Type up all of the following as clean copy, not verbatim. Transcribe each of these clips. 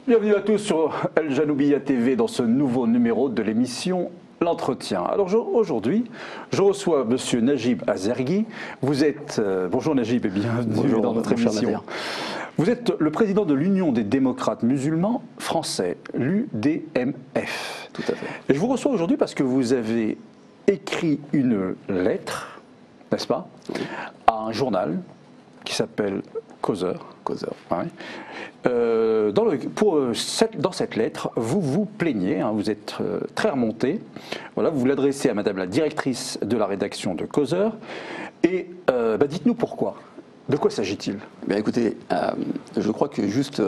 Bienvenue à tous sur El Janoubia TV dans ce nouveau numéro de l'émission L'Entretien. Alors aujourd'hui, je reçois Monsieur Najib Azergui. Vous êtes, bonjour Najib et bienvenue dans notre émission. Vous êtes le président de l'Union des démocrates musulmans français, l'UDMF. Tout à fait. Et je vous reçois aujourd'hui parce que vous avez écrit une lettre, n'est-ce pas, à un journal qui s'appelle Causeur. Ouais. Dans cette lettre, vous vous plaignez, hein, vous êtes très remonté. Voilà, vous vous l'adressez à Madame la directrice de la rédaction de Causeur. Et dites-nous pourquoi. De quoi s'agit-il? Écoutez, je crois que juste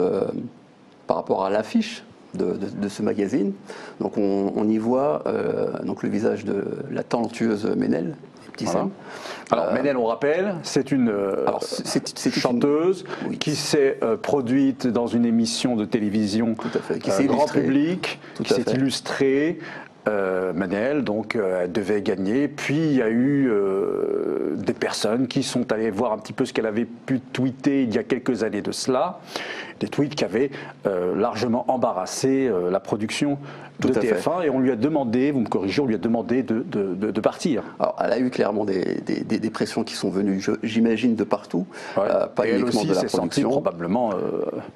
par rapport à l'affiche de ce magazine, donc on y voit donc le visage de la talentueuse Ménel. Voilà. Alors Ménel, on rappelle, c'est une chanteuse qui s'est produite dans une émission de télévision grand public, qui s'est illustrée. Ménel, donc elle devait gagner, puis il y a eu des personnes qui sont allées voir un petit peu ce qu'elle avait pu tweeter il y a quelques années de cela, des tweets qui avaient largement embarrassé la production de TF1 et on lui a demandé, vous me corrigez, on lui a demandé de partir. Alors elle a eu clairement des pressions qui sont venues, j'imagine, de partout, pas et uniquement de la production. Probablement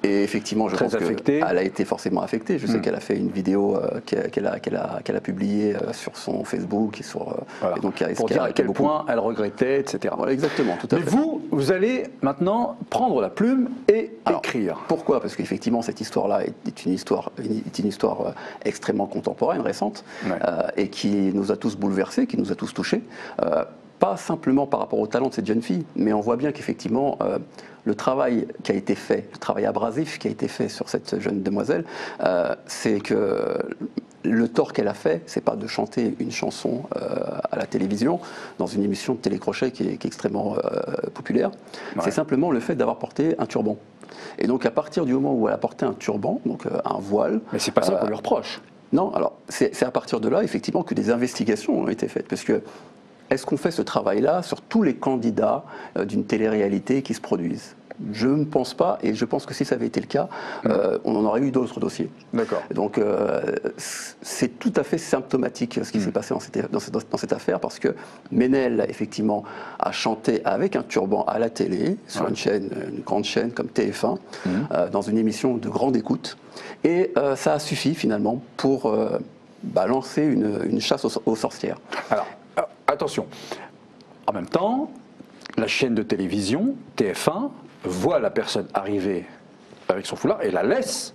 et effectivement, je pense qu'elle a été forcément affectée. Je sais qu'elle a fait une vidéo qu'elle a publiée sur son Facebook et sur et donc, pour dire à quel point elle regrettait, etc. Voilà, exactement, tout à fait. Mais vous allez maintenant prendre la plume et écrire. Pourquoi? Parce qu'effectivement, cette histoire-là est une histoire extrêmement contemporaine, récente, et qui nous a tous bouleversés, qui nous a tous touchés. Pas simplement par rapport au talent de cette jeune fille, mais on voit bien qu'effectivement, le travail qui a été fait, le travail abrasif qui a été fait sur cette jeune demoiselle, c'est que le tort qu'elle a fait, c'est pas de chanter une chanson à la télévision, dans une émission de télécrochet qui est extrêmement populaire, c'est simplement le fait d'avoir porté un turban. Et donc à partir du moment où elle a porté un turban, donc un voile... Mais c'est pas ça qu'on lui reproche. Non, alors c'est à partir de là, effectivement, que des investigations ont été faites, parce que est-ce qu'on fait ce travail-là sur tous les candidats d'une télé-réalité qui se produisent? Je ne pense pas, et je pense que si ça avait été le cas, on en aurait eu d'autres dossiers. D'accord. Donc c'est tout à fait symptomatique ce qui s'est passé dans cette affaire, parce que Ménel, effectivement, a chanté avec un turban à la télé, sur une grande chaîne comme TF1, dans une émission de grande écoute, et ça a suffi finalement pour lancer une chasse aux sorcières. Alors, attention, en même temps, la chaîne de télévision, TF1, voit la personne arriver avec son foulard et la laisse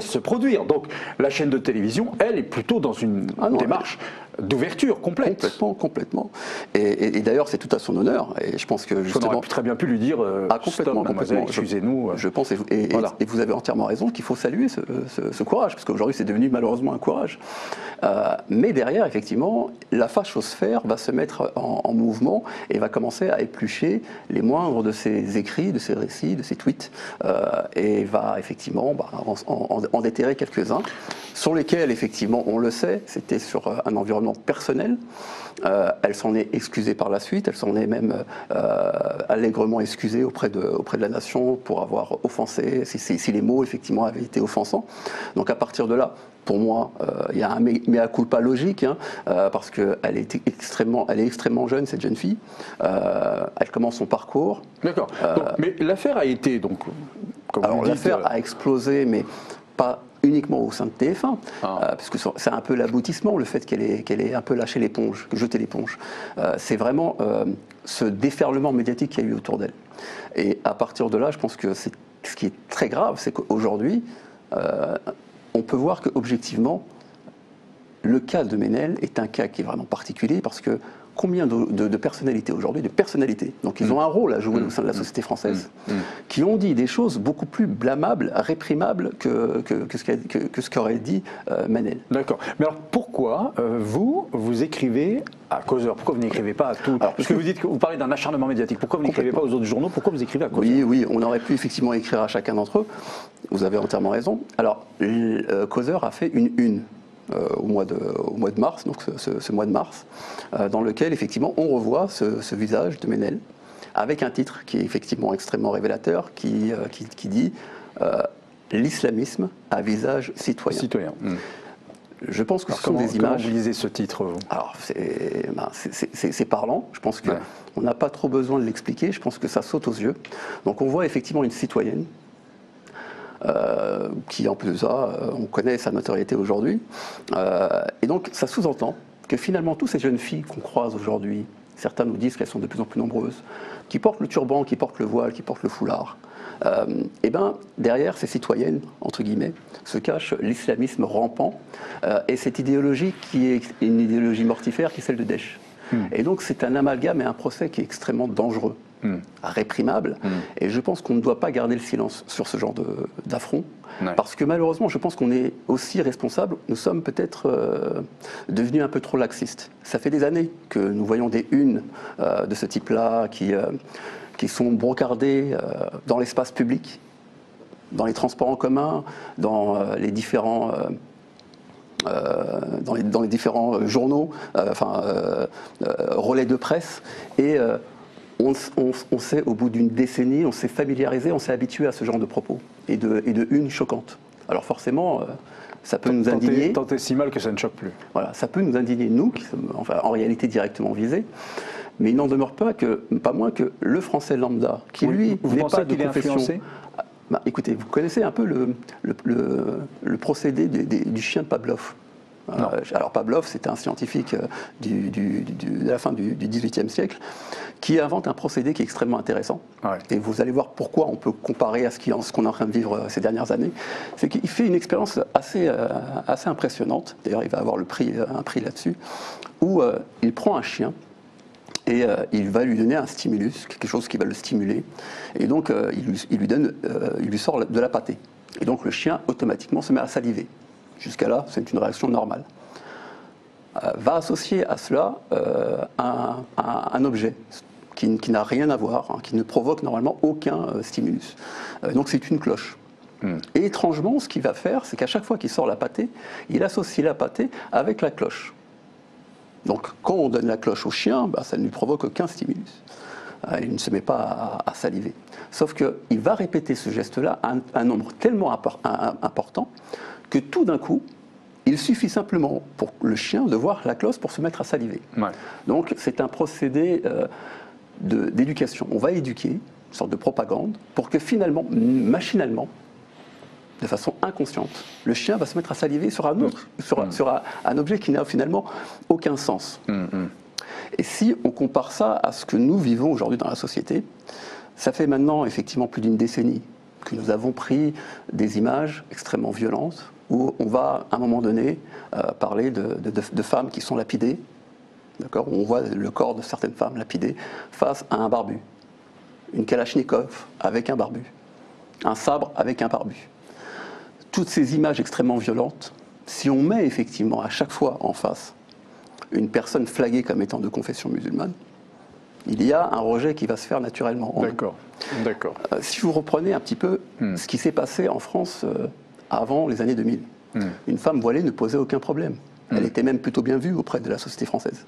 se produire. Donc la chaîne de télévision, elle, est plutôt dans une démarche d'ouverture complète. Complètement. Et d'ailleurs, c'est tout à son honneur. Et je pense que justement, on aurait très bien pu lui dire complètement, excusez-nous. Je pense, et vous avez entièrement raison, qu'il faut saluer ce courage, parce qu'aujourd'hui, c'est devenu malheureusement un courage. Mais derrière, effectivement, la fachosphère va se mettre en mouvement et va commencer à éplucher les moindres de ses écrits, de ses récits, de ses tweets, et va effectivement en déterrer quelques-uns, sur lesquels, effectivement, on le sait, c'était sur un environnement personnel. Elle s'en est excusée par la suite, elle s'en est même allègrement excusée auprès de la nation pour avoir offensé, si les mots, effectivement, avaient été offensants. Donc à partir de là, pour moi, il y a un mea culpa logique, parce qu'elle est extrêmement jeune, cette jeune fille. Elle commence son parcours. D'accord. Mais l'affaire a été, donc, comme vous dites... l'affaire a explosé, mais pas uniquement au sein de TF1, puisque c'est un peu l'aboutissement, le fait qu'elle ait un peu lâché l'éponge, jeté l'éponge. C'est vraiment ce déferlement médiatique qu'il y a eu autour d'elle. Et à partir de là, je pense que ce qui est très grave, c'est qu'aujourd'hui, on peut voir qu'objectivement, le cas de Ménel est un cas qui est vraiment particulier, parce que combien de personnalités aujourd'hui, donc ils ont un rôle à jouer au sein de la société française, qui ont dit des choses beaucoup plus blâmables, réprimables que ce qu'aurait dit Ménel. D'accord. Mais alors pourquoi vous écrivez à Causeur? Pourquoi vous n'écrivez pas à tout? Parce que vous parlez d'un acharnement médiatique. Pourquoi vous n'écrivez pas aux autres journaux? Pourquoi vous écrivez à Causeur? Oui, on aurait pu effectivement écrire à chacun d'entre eux. Vous avez entièrement raison. Alors, Causeur a fait une au mois de mars, donc ce mois de mars, dans lequel effectivement on revoit ce visage de Ménel avec un titre qui est effectivement extrêmement révélateur, qui dit l'islamisme à visage citoyen. Je pense que ce sont des images. Comment vous lisez ce titre, vous? Alors, c'est parlant. Je pense qu'on n'a pas trop besoin de l'expliquer. Je pense que ça saute aux yeux. Donc, on voit effectivement une citoyenne qui, en plus de ça, on connaît sa notoriété aujourd'hui. Et donc, ça sous-entend que finalement, toutes ces jeunes filles qu'on croise aujourd'hui, certains nous disent qu'elles sont de plus en plus nombreuses, qui portent le turban, qui portent le voile, qui portent le foulard, et bien, derrière ces citoyennes, entre guillemets, se cache l'islamisme rampant et cette idéologie qui est une idéologie mortifère qui est celle de Daesh. Et donc c'est un amalgame et un procès qui est extrêmement dangereux, réprimable, et je pense qu'on ne doit pas garder le silence sur ce genre d'affront, parce que malheureusement je pense qu'on est aussi responsable, nous sommes peut-être devenus un peu trop laxistes. Ça fait des années que nous voyons des unes de ce type-là qui sont brocardés dans l'espace public, dans les transports en commun, dans les différents, journaux, relais de presse. Et on s'est, au bout d'une décennie, on s'est familiarisé, on s'est habitué à ce genre de propos et de une choquante. Alors forcément, ça peut nous indigner. Tant et si mal que ça ne choque plus. Voilà, ça peut nous indigner, nous, qui sommes en réalité directement visés. Mais il n'en demeure pas moins que le français lambda, qui lui n'est pas de confession. Écoutez, vous connaissez un peu le procédé du chien de Pavlov. Alors Pavlov, c'était un scientifique de la fin du XVIIIe siècle qui invente un procédé qui est extrêmement intéressant. Et vous allez voir pourquoi on peut comparer à ce qu'on est en train de vivre ces dernières années. C'est qu'il fait une expérience assez impressionnante. D'ailleurs, il va avoir un prix là-dessus, où il prend un chien et il va lui donner un stimulus, quelque chose qui va le stimuler. Et donc, il lui sort de la pâtée. Et donc, le chien, automatiquement, se met à saliver. Jusqu'à là, c'est une réaction normale. Va associer à cela un objet qui n'a rien à voir, qui ne provoque normalement aucun stimulus. Donc, c'est une cloche. Et étrangement, ce qu'il va faire, c'est qu'à chaque fois qu'il sort la pâtée, il associe la pâtée avec la cloche. Donc, quand on donne la cloche au chien, ça ne lui provoque aucun stimulus. Il ne se met pas à saliver. Sauf qu'il va répéter ce geste-là un nombre tellement important que tout d'un coup, il suffit simplement pour le chien de voir la cloche pour se mettre à saliver. Donc, c'est un procédé d'éducation. On va éduquer, une sorte de propagande, pour que finalement, machinalement, de façon inconsciente, le chien va se mettre à saliver sur un objet qui n'a finalement aucun sens. Et si on compare ça à ce que nous vivons aujourd'hui dans la société, ça fait maintenant effectivement plus d'une décennie que nous avons pris des images extrêmement violentes où on va à un moment donné parler de femmes qui sont lapidées, d'accord, où on voit le corps de certaines femmes lapidées face à un barbu, une kalachnikov avec un barbu, un sabre avec un barbu. Toutes ces images extrêmement violentes, si on met effectivement à chaque fois en face une personne flaguée comme étant de confession musulmane, il y a un rejet qui va se faire naturellement. D'accord. Si vous reprenez un petit peu ce qui s'est passé en France avant les années 2000, une femme voilée ne posait aucun problème. Elle était même plutôt bien vue auprès de la société française.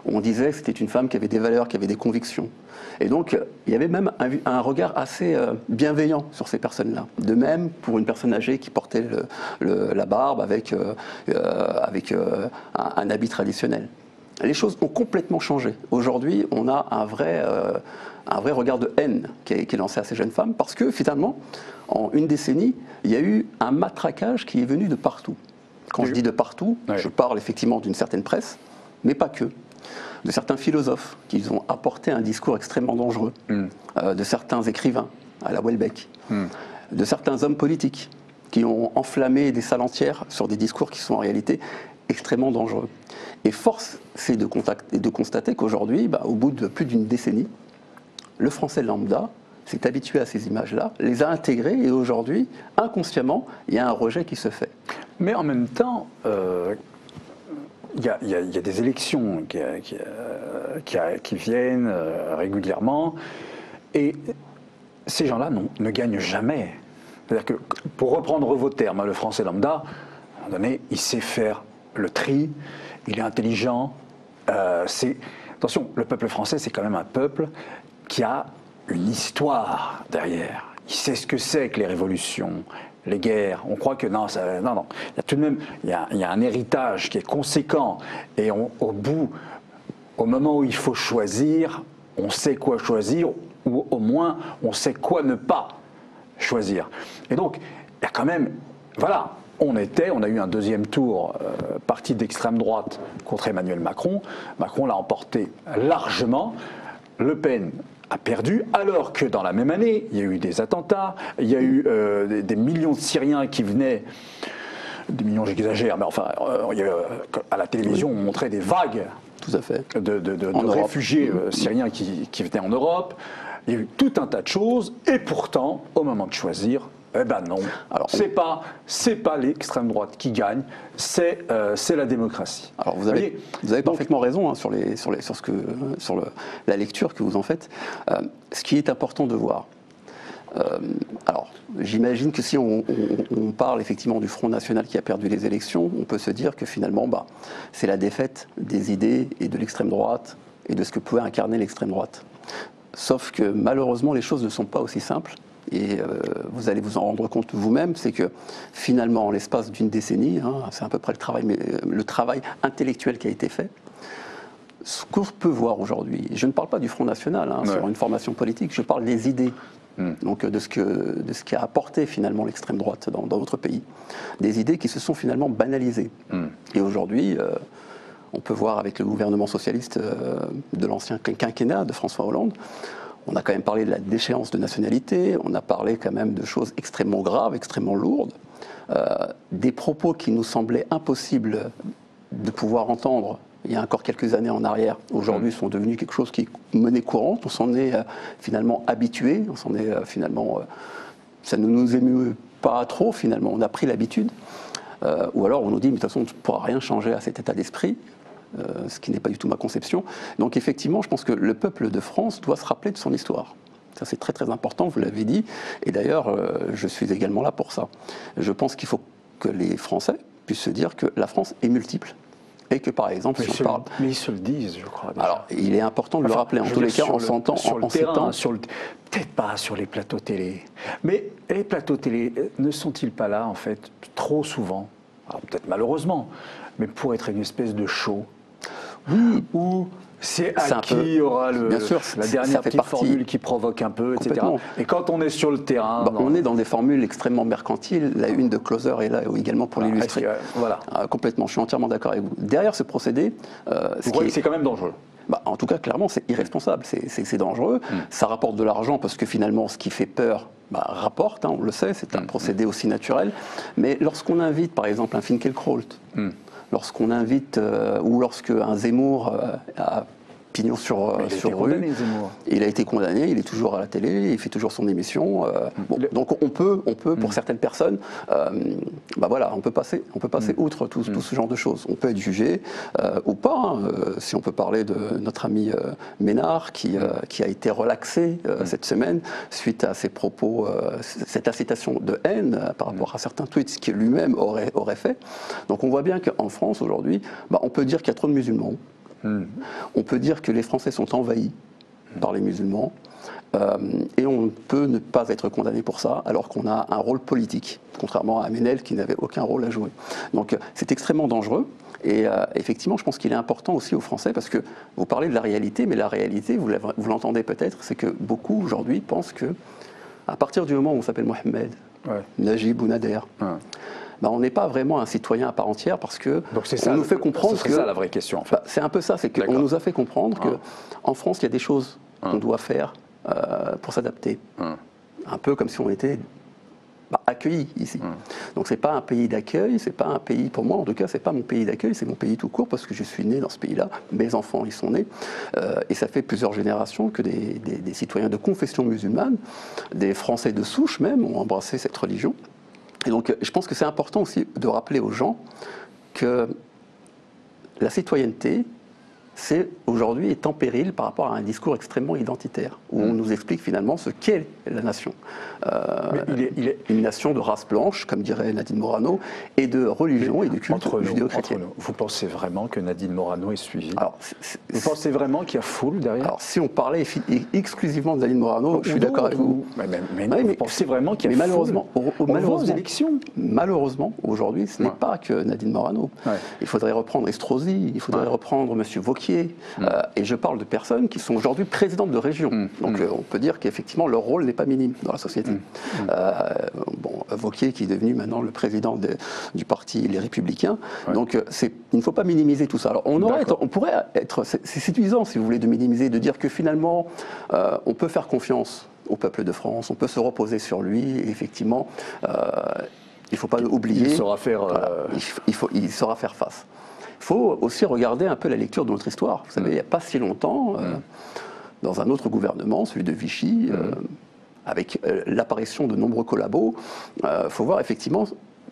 On disait que c'était une femme qui avait des valeurs, qui avait des convictions. Et donc, il y avait même un regard assez bienveillant sur ces personnes-là. De même, pour une personne âgée qui portait la barbe avec un habit traditionnel. Les choses ont complètement changé. Aujourd'hui, on a un vrai regard de haine qui est lancé à ces jeunes femmes, parce que finalement, en une décennie, il y a eu un matraquage qui est venu de partout. Quand je dis de partout, je parle effectivement d'une certaine presse, mais pas que. De certains philosophes qui ont apporté un discours extrêmement dangereux, de certains écrivains, à la Houellebecq, de certains hommes politiques qui ont enflammé des salles entières sur des discours qui sont en réalité extrêmement dangereux. Et force, c'est de constater qu'aujourd'hui, au bout de plus d'une décennie, le français lambda s'est habitué à ces images-là, les a intégrées, et aujourd'hui, inconsciemment, il y a un rejet qui se fait. Mais en même temps, il y a des élections qui viennent régulièrement, et ces gens-là ne gagnent jamais. C'est-à-dire que, pour reprendre vos termes, le français lambda, à un moment donné, il sait faire le tri, il est intelligent. Attention, le peuple français, c'est quand même un peuple qui a une histoire derrière. Il sait ce que c'est que les révolutions, les guerres. On croit que non. Il y a tout de même il y a un héritage qui est conséquent. Et au moment où il faut choisir, on sait quoi choisir, ou au moins on sait quoi ne pas choisir. Et donc, il y a quand même, voilà, on a eu un deuxième tour, parti d'extrême droite contre Emmanuel Macron. Macron l'a emporté largement. Le Pen a perdu, alors que dans la même année, il y a eu des attentats, il y a eu des millions de Syriens qui venaient, des millions j'exagère, mais enfin, à la télévision, on montrait des vagues tout à fait. de réfugiés syriens qui venaient en Europe. Il y a eu tout un tas de choses, et pourtant, au moment de choisir, eh ben non, c'est pas l'extrême droite qui gagne, c'est la démocratie. Alors vous avez parfaitement raison hein, sur la lecture que vous en faites. Ce qui est important de voir. Alors, j'imagine que si on parle effectivement du Front National qui a perdu les élections, on peut se dire que finalement, c'est la défaite des idées et de l'extrême droite et de ce que pouvait incarner l'extrême droite. Sauf que malheureusement, les choses ne sont pas aussi simples. Et vous allez vous en rendre compte vous-même, c'est que finalement, en l'espace d'une décennie, hein, c'est à peu près le travail intellectuel qui a été fait. Ce qu'on peut voir aujourd'hui, je ne parle pas du Front National hein, sur une formation politique, je parle des idées. Donc de ce qu'a apporté finalement l'extrême droite dans notre pays. Des idées qui se sont finalement banalisées. Et aujourd'hui, on peut voir avec le gouvernement socialiste de l'ancien quinquennat de François Hollande, on a quand même parlé de la déchéance de nationalité, on a parlé quand même de choses extrêmement graves, extrêmement lourdes, des propos qui nous semblaient impossibles de pouvoir entendre il y a encore quelques années en arrière, aujourd'hui sont devenus quelque chose qui est monnaie courante, on s'en est finalement habitué, on s'en est finalement, ça ne nous émeut pas trop finalement, on a pris l'habitude, ou alors on nous dit mais de toute façon on ne pourra rien changer à cet état d'esprit, ce qui n'est pas du tout ma conception. Donc effectivement je pense que le peuple de France doit se rappeler de son histoire. Ça c'est très très important, vous l'avez dit, et d'ailleurs je suis également là pour ça. Je pense qu'il faut que les Français puissent se dire que la France est multiple. Et que par exemple, si on parle. Mais ils se le disent, je crois. Déjà. Alors, il est important de le rappeler, en tous les cas, en s'entendant. Sur le terrain, peut-être pas sur les plateaux télé. Mais les plateaux télé ne sont-ils pas là, en fait, trop souvent, peut-être malheureusement, mais pour être une espèce de show où c'est à qui aura la dernière petite formule qui provoque un peu, etc. Et quand on est sur le terrain... on est dans des formules extrêmement mercantiles. La une de Closer est là également pour l'illustrer. Voilà. Complètement, je suis entièrement d'accord avec vous. Derrière ce procédé... c'est quand même dangereux. En tout cas, clairement, c'est irresponsable, c'est dangereux. Ça rapporte de l'argent parce que finalement, ce qui fait peur rapporte, on le sait, c'est un procédé aussi naturel. Mais lorsqu'on invite, par exemple, un Finkielkraut, lorsqu'on invite, ou lorsque un Zemmour a pignon sur rue, il a été condamné, il est toujours à la télé, il fait toujours son émission. Donc on peut pour certaines personnes, on peut passer outre tout ce genre de choses. On peut être jugé ou pas. Si on peut parler de notre ami Ménard qui a été relaxé cette semaine suite à ses propos, cette incitation de haine par rapport à certains tweets qu'il lui-même aurait fait. Donc on voit bien qu'en France aujourd'hui, on peut dire qu'il y a trop de musulmans. On peut dire que les Français sont envahis par les musulmans et on peut ne pas être condamné pour ça alors qu'on a un rôle politique, contrairement à Ménel qui n'avait aucun rôle à jouer. Donc c'est extrêmement dangereux et effectivement je pense qu'il est important aussi aux Français parce que vous parlez de la réalité, mais la réalité, vous l'entendez peut-être, c'est que beaucoup aujourd'hui pensent que à partir du moment où on s'appelle Mohamed, Najib ou Nader, on n'est pas vraiment un citoyen à part entière parce que on nous fait comprendre que... C'est ça la vraie question en fait. C'est un peu ça, c'est qu'on nous a fait comprendre qu'en France, il y a des choses qu'on doit faire pour s'adapter. Un peu comme si on était accueillis ici. Donc c'est pas un pays d'accueil, c'est pas un pays, pour moi en tout cas, c'est pas mon pays d'accueil, c'est mon pays tout court parce que je suis né dans ce pays-là, mes enfants y sont nés, et ça fait plusieurs générations que des citoyens de confession musulmane, des Français de souche même, ont embrassé cette religion. Et donc, je pense que c'est important aussi de rappeler aux gens que la citoyenneté, aujourd'hui est en péril par rapport à un discours extrêmement identitaire, où on nous explique finalement ce qu'est la nation. Une nation de race blanche, comme dirait Nadine Morano, et de religion et de culte judéo-chrétien. Vous pensez vraiment que Nadine Morano est suivie? Vous pensez vraiment qu'il y a foule derrière? Alors, si on parlait exclusivement de Nadine Morano, je suis d'accord avec vous. Mais vous pensez vraiment qu'il y a malheureusement, malheureusement, aux élections? Malheureusement, aujourd'hui, ce n'est pas que Nadine Morano. Il faudrait reprendre Estrosi, il faudrait reprendre M. Wauquiez. Et je parle de personnes qui sont aujourd'hui présidentes de région. Donc on peut dire qu'effectivement leur rôle n'est pas minime dans la société. Wauquiez qui est devenu maintenant le président du parti Les Républicains. Donc il ne faut pas minimiser tout ça. Alors on pourrait être, c'est séduisant si vous voulez de minimiser, de dire que finalement on peut faire confiance au peuple de France, on peut se reposer sur lui et effectivement il ne faut pas oublier. Il saura faire, il saura faire face. Il faut aussi regarder un peu la lecture de notre histoire. Vous savez, il n'y a pas si longtemps, dans un autre gouvernement, celui de Vichy, avec l'apparition de nombreux collabos, il faut voir effectivement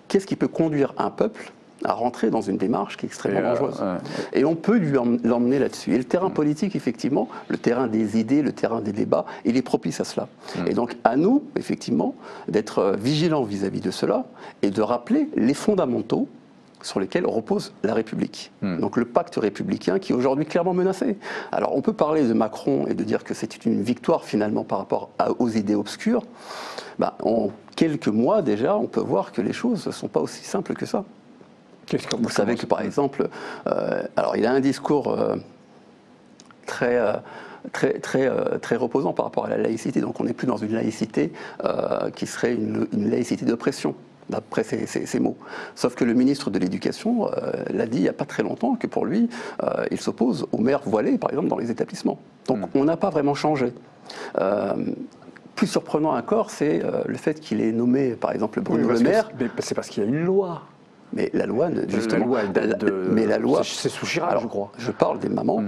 qu'est-ce qui peut conduire un peuple à rentrer dans une démarche qui est extrêmement dangereuse. Et on peut l'emmener là-dessus. Et le terrain politique, effectivement, le terrain des idées, le terrain des débats, il est propice à cela. Et donc, à nous, effectivement, d'être vigilants vis-à-vis de cela et de rappeler les fondamentaux sur lesquels repose la République. Donc le pacte républicain qui est aujourd'hui clairement menacé. Alors on peut parler de Macron et de dire que c'est une victoire finalement par rapport aux idées obscures. En quelques mois déjà, on peut voir que les choses ne sont pas aussi simples que ça. Vous savez que par exemple, alors il a un discours très reposant par rapport à la laïcité. Donc on n'est plus dans une laïcité qui serait une laïcité d'oppression, d'après ces mots. Sauf que le ministre de l'Éducation l'a dit il n'y a pas très longtemps que pour lui, il s'oppose aux mères voilées, par exemple, dans les établissements. Donc on n'a pas vraiment changé. Plus surprenant encore, c'est le fait qu'il ait nommé, par exemple, Bruno Le Maire. C'est parce qu'il y a une loi. Mais la loi, justement. Mais la loi. C'est sous Chirac, je crois. Je parle des mamans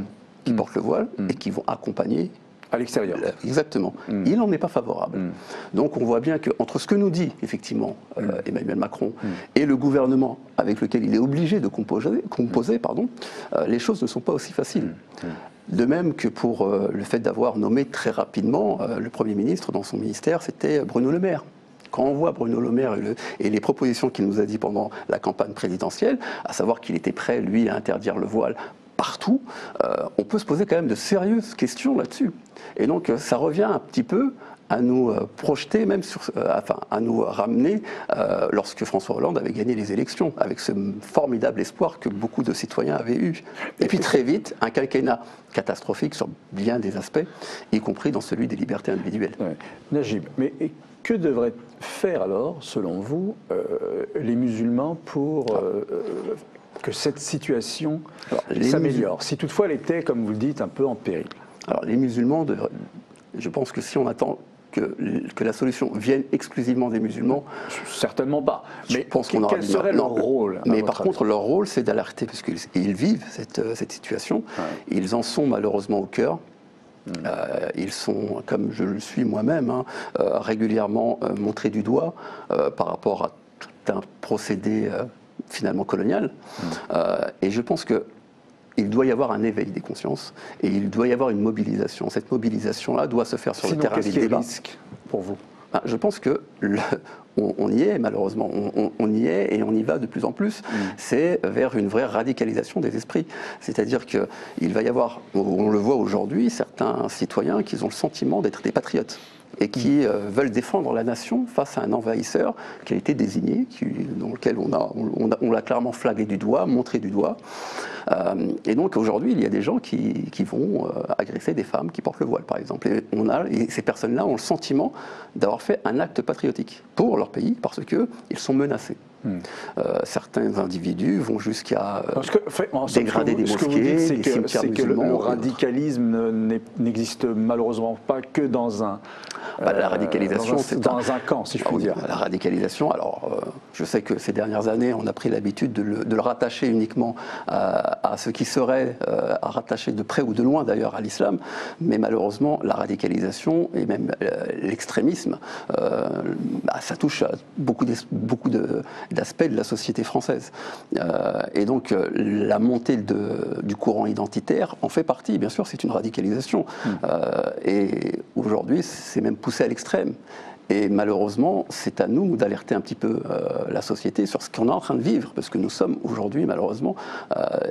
qui portent le voile et qui vont accompagner. À l'extérieur. Exactement. Il n'en est pas favorable. Donc on voit bien qu'entre ce que nous dit effectivement Emmanuel Macron et le gouvernement avec lequel il est obligé de composer, les choses ne sont pas aussi faciles. De même que pour le fait d'avoir nommé très rapidement le Premier ministre dans son ministère, c'était Bruno Le Maire. Quand on voit Bruno Le Maire et les propositions qu'il nous a dit pendant la campagne présidentielle, à savoir qu'il était prêt, lui, à interdire le voile partout, on peut se poser quand même de sérieuses questions là-dessus. Et donc ça revient un petit peu à nous projeter, même à nous ramener lorsque François Hollande avait gagné les élections, avec ce formidable espoir que beaucoup de citoyens avaient eu. Et puis très vite, un quinquennat catastrophique sur bien des aspects, y compris dans celui des libertés individuelles. Najib, mais que devraient faire alors, selon vous, les musulmans pour que cette situation s'améliore, si toutefois elle était, comme vous le dites, un peu en péril? Alors les musulmans, je pense que si on attend que la solution vienne exclusivement des musulmans, certainement pas. Mais quel serait leur rôle? Mais par contre, leur rôle, c'est d'alerter, parce qu'ils vivent cette situation. Ils en sont malheureusement au cœur. Ils sont, comme je le suis moi-même, régulièrement montrés du doigt par rapport à tout un procédé finalement colonial. Et je pense qu'il doit y avoir un éveil des consciences et il doit y avoir une mobilisation. Cette mobilisation-là doit se faire sur le terrain des débats. Risque pour vous? Je pense que on y est malheureusement, on y est et on y va de plus en plus. C'est vers une vraie radicalisation des esprits. C'est-à-dire qu'il va y avoir, on le voit aujourd'hui, certains citoyens qui ont le sentiment d'être des patriotes et qui veulent défendre la nation face à un envahisseur qui a été désigné, dans lequel on l'a clairement flagué du doigt, montré du doigt. Et donc aujourd'hui, il y a des gens qui vont agresser des femmes qui portent le voile, par exemple. Et ces personnes-là ont le sentiment d'avoir fait un acte patriotique pour leur pays parce qu'ils sont menacés. Certains individus vont jusqu'à dégrader des mosquées, des cimetières musulmans. Le radicalisme n'existe malheureusement pas que dans un... la radicalisation, c'est dans un camp, si je puis dire. La radicalisation, alors je sais que ces dernières années, on a pris l'habitude de le rattacher uniquement à ce qui serait à rattacher de près ou de loin d'ailleurs à l'islam, mais malheureusement la radicalisation et même l'extrémisme, ça touche à beaucoup d'aspects de la société française. Et donc la montée du courant identitaire en fait partie. Bien sûr, c'est une radicalisation. Et aujourd'hui, c'est même poussé à l'extrême. Et malheureusement, c'est à nous d'alerter un petit peu la société sur ce qu'on est en train de vivre, parce que nous sommes aujourd'hui, malheureusement,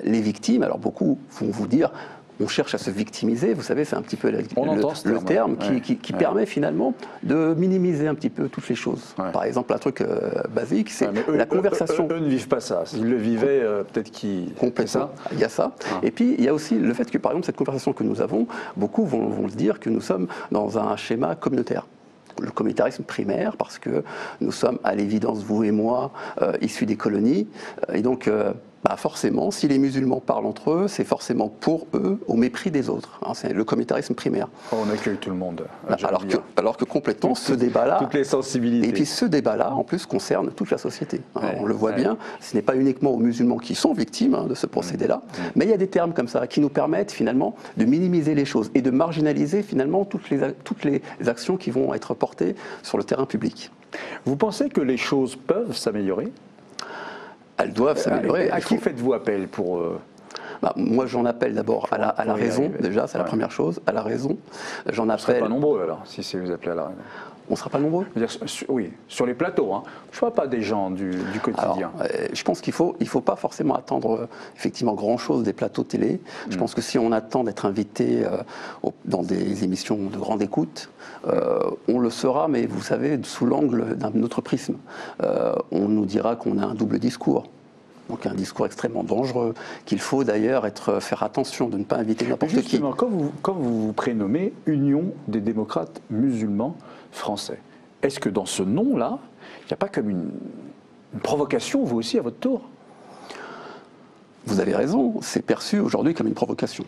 les victimes. Alors beaucoup vont vous dire, on cherche à se victimiser, vous savez, c'est un petit peu le terme qui permet finalement de minimiser un petit peu toutes les choses. Ouais. Par exemple, un truc basique, c'est la conversation. Eux ne vivent pas ça. S'ils le vivaient, peut-être qu'ils... Complètement. Il y a ça. Ah. Et puis, il y a aussi le fait que, par exemple, cette conversation que nous avons, beaucoup vont se dire que nous sommes dans un schéma communautaire. Le communautarisme primaire, parce que nous sommes à l'évidence, vous et moi, issus des colonies, et donc forcément, si les musulmans parlent entre eux, c'est forcément pour eux, au mépris des autres. Hein, c'est le communautarisme primaire. On accueille tout le monde. Alors que complètement, ce débat-là... Toutes les sensibilités. Et puis ce débat-là, en plus, concerne toute la société. Hein, on le voit bien, ce n'est pas uniquement aux musulmans qui sont victimes de ce procédé-là, mais il y a des termes comme ça qui nous permettent finalement de minimiser les choses et de marginaliser finalement toutes les actions qui vont être portées sur le terrain public. Vous pensez que les choses peuvent s'améliorer ? Elles doivent s'améliorer. À qui faites-vous appel pour... Moi, j'en appelle d'abord à la raison, déjà, c'est la première chose, à la raison. J'en appelle... Vous ne serez pas nombreux, alors, si vous appelez à la raison. On ne sera pas nombreux ? Oui, sur les plateaux. Hein. Je ne vois pas des gens du quotidien. Alors, je pense qu'il ne faut pas forcément attendre effectivement grand-chose des plateaux télé. Je pense que si on attend d'être invité dans des émissions de grande écoute, on le sera, mais vous savez, sous l'angle d'un autre prisme. On nous dira qu'on a un double discours. Donc un discours extrêmement dangereux, qu'il faut d'ailleurs faire attention de ne pas inviter n'importe qui. Justement, quand vous vous prénommez Union des démocrates musulmans français, est-ce que dans ce nom-là, il n'y a pas comme une provocation, vous aussi, à votre tour ? Vous avez raison, c'est perçu aujourd'hui comme une provocation.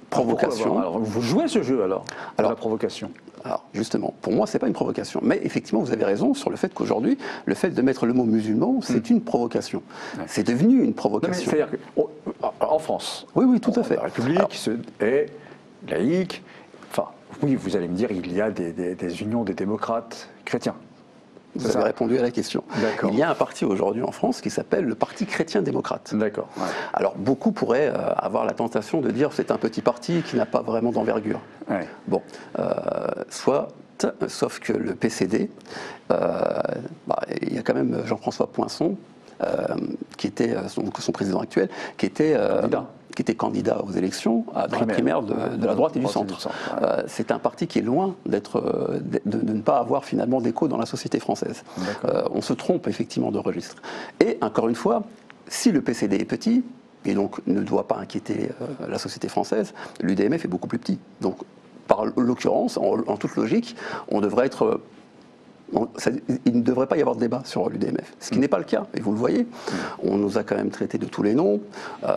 Provocation. Alors, vous jouez ce jeu alors la provocation. Alors justement, pour moi, ce n'est pas une provocation. Mais effectivement, vous avez raison sur le fait qu'aujourd'hui, le fait de mettre le mot musulman, c'est une provocation. Ouais. C'est devenu une provocation. C'est-à-dire qu'en France, oui, tout à fait. La République est laïque. Enfin, oui, vous allez me dire, il y a des unions des démocrates chrétiens. Vous avez répondu à la question. Il y a un parti aujourd'hui en France qui s'appelle le Parti chrétien-démocrate. D'accord. Ouais. Alors beaucoup pourraient avoir la tentation de dire que c'est un petit parti qui n'a pas vraiment d'envergure. Ouais. Bon, sauf que le PCD, il y a quand même Jean-François Poinçon, qui était son président actuel, qui était candidat aux élections dans la primaire de la droite et du centre. Ouais. C'est un parti qui est loin de ne pas avoir finalement d'écho dans la société française. On se trompe effectivement de registre. Et encore une fois, si le PCD est petit, et donc ne doit pas inquiéter la société française, l'UDMF est beaucoup plus petit. Donc par l'occurrence, en toute logique, on devrait être... il ne devrait pas y avoir de débat sur l'UDMF, ce qui n'est pas le cas, et vous le voyez. On nous a quand même traités de tous les noms,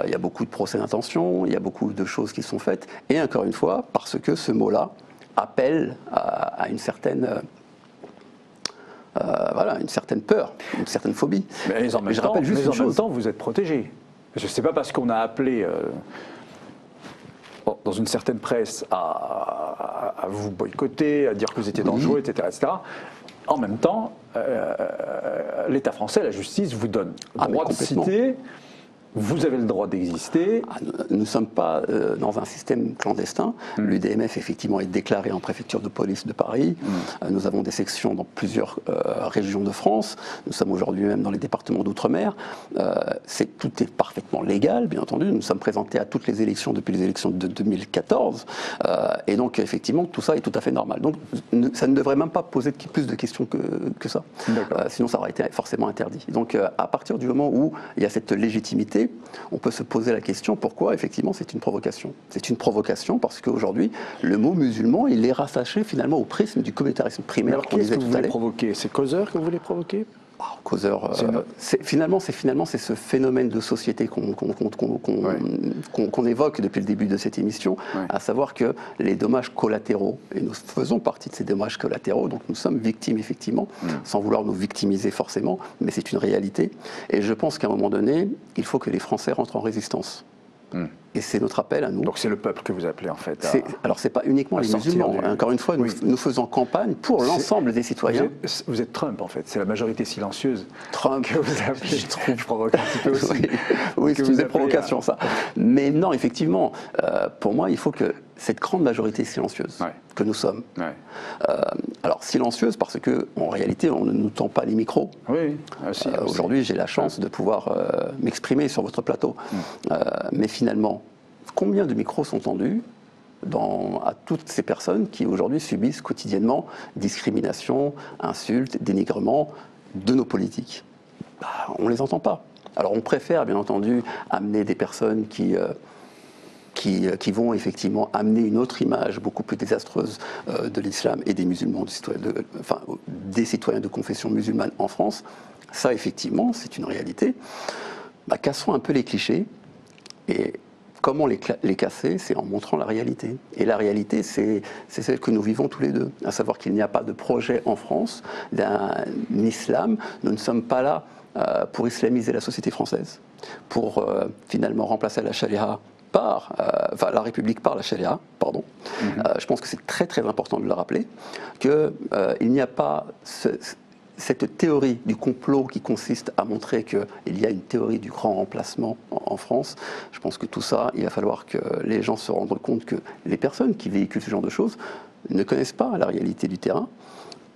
il y a beaucoup de procès d'intention, il y a beaucoup de choses qui sont faites, et encore une fois, parce que ce mot-là appelle à une certaine... une certaine peur, une certaine phobie. Mais en même temps, vous êtes protégé. Je ne sais pas parce qu'on a appelé... dans une certaine presse, à vous boycotter, à dire que vous étiez dangereux, etc., etc. En même temps, l'État français, la justice, vous donne le droit de citer, vous avez le droit d'exister. Nous ne sommes pas dans un système clandestin. L'UDMF, effectivement, est déclaré en préfecture de police de Paris. Nous avons des sections dans plusieurs régions de France. Nous sommes aujourd'hui même dans les départements d'outre-mer. Tout est parfaitement légal, bien entendu. Nous sommes présentés à toutes les élections depuis les élections de 2014. Et donc, effectivement, tout ça est tout à fait normal. Donc, ça ne devrait même pas poser plus de questions que ça. Sinon, ça aurait été forcément interdit. Donc, à partir du moment où il y a cette légitimité, on peut se poser la question pourquoi effectivement c'est une provocation. C'est une provocation parce qu'aujourd'hui, le mot musulman, il est rattaché finalement au prisme du communautarisme primaire qu'on disait tout à l'heure. C'est causeur que vous voulez provoquer ? Causeur, finalement, c'est ce phénomène de société qu'on évoque depuis le début de cette émission, à savoir que les dommages collatéraux, et nous faisons partie de ces dommages collatéraux, donc nous sommes victimes effectivement, sans vouloir nous victimiser forcément, mais c'est une réalité. Et je pense qu'à un moment donné, il faut que les Français rentrent en résistance. Et c'est notre appel à nous. Donc c'est le peuple que vous appelez en fait. Alors c'est pas uniquement les musulmans. Encore une fois, nous faisons campagne pour l'ensemble des citoyens. Vous êtes Trump en fait, c'est la majorité silencieuse. Trump, que vous appelez. Je provoque un petit peu aussi. Oui, c'est une provocation ça. Mais non, effectivement, pour moi, il faut que cette grande majorité silencieuse que nous sommes. Alors silencieuse parce que en réalité, on ne nous tend pas les micros. Oui. Aujourd'hui, j'ai la chance de pouvoir m'exprimer sur votre plateau. Mais finalement, combien de micros sont tendus à toutes ces personnes qui aujourd'hui subissent quotidiennement discrimination, insultes, dénigrement de nos politiques? On ne les entend pas. Alors on préfère bien entendu amener des personnes qui vont effectivement amener une autre image beaucoup plus désastreuse de l'islam et des musulmans, des citoyens de confession musulmane en France. Ça effectivement c'est une réalité. Cassons un peu les clichés. Et comment les casser? C'est en montrant la réalité. Et la réalité, c'est celle que nous vivons tous les deux. À savoir qu'il n'y a pas de projet en France d'un islam. Nous ne sommes pas là pour islamiser la société française, pour finalement remplacer la charia la République par la charia, pardon. Je pense que c'est très très important de le rappeler, qu'il n'y a pas cette théorie du complot qui consiste à montrer qu'il y a une théorie du grand remplacement en France. Je pense que tout ça, il va falloir que les gens se rendent compte que les personnes qui véhiculent ce genre de choses ne connaissent pas la réalité du terrain,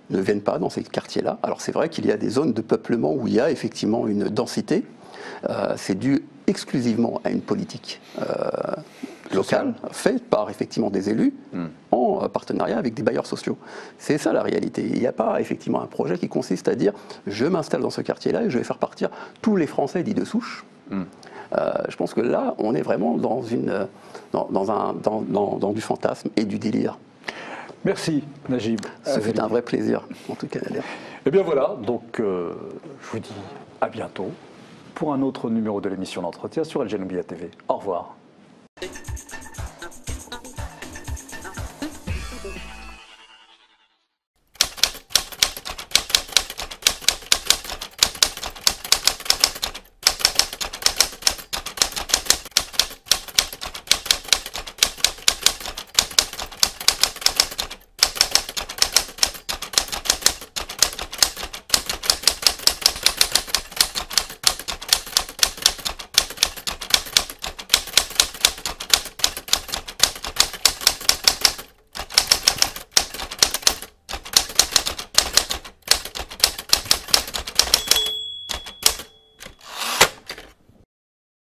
ne viennent pas dans ces quartiers-là. Alors c'est vrai qu'il y a des zones de peuplement où il y a effectivement une densité. C'est dû exclusivement à une politique locale faite par effectivement des élus en partenariat avec des bailleurs sociaux. C'est ça la réalité. Il n'y a pas effectivement un projet qui consiste à dire je m'installe dans ce quartier-là et je vais faire partir tous les Français dits de souche. Je pense que là, on est vraiment dans du fantasme et du délire. Merci Najib. Ce fut un vrai plaisir, en tout cas. Et bien voilà, donc je vous dis à bientôt pour un autre numéro de l'émission d'entretien sur Al Janoubia TV. Au revoir.